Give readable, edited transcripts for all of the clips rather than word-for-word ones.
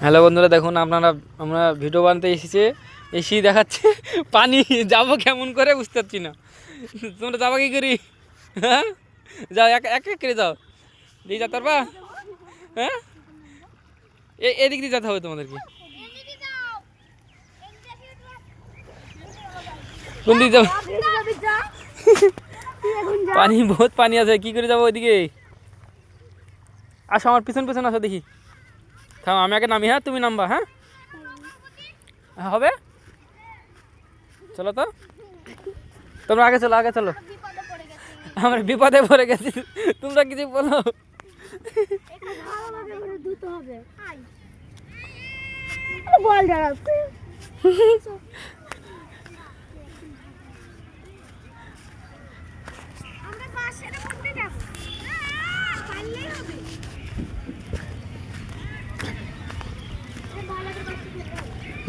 Hello বন্ধুরা, দেখুন আপনারা আমরা ভিডিও বানাতে এসেছে, এসি দেখাচ্ছে পানি। যাবো কেমন করে বুঝতে পারছি না। তোমরা যাবো কি করি? হ্যাঁ, যাও এক এক করে যাও, দিয়ে যেতে পারবা? হ্যাঁ, এদিক দিয়ে যেতে হবে তোমাদেরকে। কোন দিকে যাবো? পানি, বহুত পানি আছে, কি করে যাবো ওইদিকে? আসো আমার পিছন পিছন আসো, দেখি। থাম, আমি আগে নামি। হ্যাঁ, তুমি নামবা। হ্যাঁ, হবে, চলো তো। তোমরা আগে চলো, আগে চলো। আমরা বিপদে পড়ে গেছি, তোমরা কিছু বলো।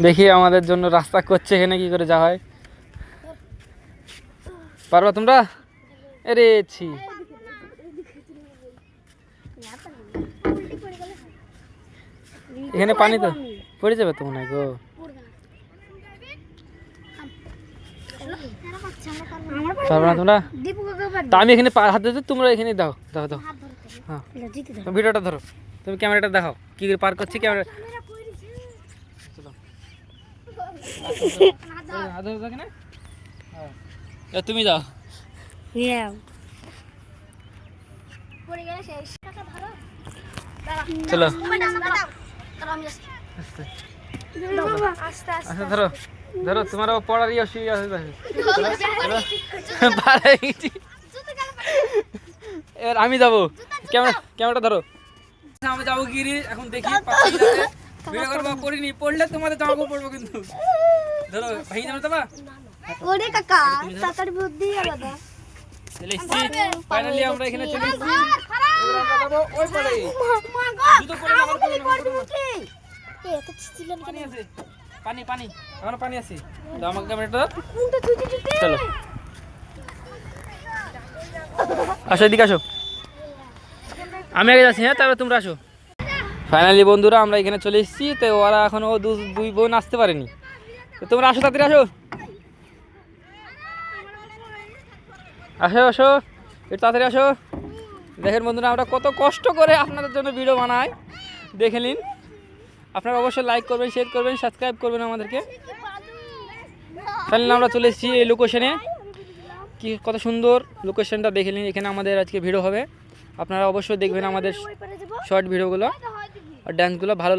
দেখি আমাদের জন্য রাস্তা করছে, এখানে কি করে যাওয়া হয়। পারবা তোমরা? আরে ছি, এখানে পানি তো পড়ে যাবে তো মনে হয় গো। পারবে না তোমরা? তা আমি এখানে হাত দিতে, তোমরা এখানে দাও দাও দাও। হ্যাঁ, ভিডিওটা ধরো, তুমি ক্যামেরাটা দেখাও কি করে পার করছি। ক্যামেরা তুমি যাও। চলো, আচ্ছা ধরো ধরো, তোমারও পড়ারই অসুবিধা আছে। এবার আমি যাবো, ক্যামেরাটা ধরো। আমি যাবো গিরি, এখন দেখি ভিডিও করবো। পড়িনি, পড়লে তোমাদের জামা কাপড় পড়বো কিন্তু। ধরো, ভাই যাবে তোমার। ওরে কাকা, কাকার বুদ্ধি আলাদা। ফাইনালি আমরা এখানে চলে এসেছি। এবার আমরা যাবো ওই পারে। জুতো পরে না, পানি আছে, পানি পানি, আমার পানি আছে। দাও আমাকে ক্যামেরাটা। চলো, আসো এদিকে আসো, আমি আগে যাচ্ছি। হ্যাঁ, তারপরে তোমরা আসো। ফাইনালি বন্ধুরা আমরা এখানে চলে এসেছি। তো ওরা এখনো দুই বোন আসতে পারেনি। তো তোমরা আসো, তাড়াতাড়ি আসো, আসো আসো, একটু তাড়াতাড়ি আসো। দেখেন বন্ধুরা, আমরা কত কষ্ট করে আপনাদের জন্য ভিডিও বানাই, দেখে নিন। আপনারা অবশ্যই লাইক করবেন, শেয়ার করবেন, সাবস্ক্রাইব করবেন আমাদেরকে। ফাইনালি আমরা চলে এসেছি এই লোকেশনে। কি কত সুন্দর লোকেশনটা দেখে নিন। এখানে আমাদের আজকে ভিডিও হবে, আপনারা অবশ্যই দেখবেন আমাদের শর্ট ভিডিওগুলো আর ড্যান্সগুলো ভালো।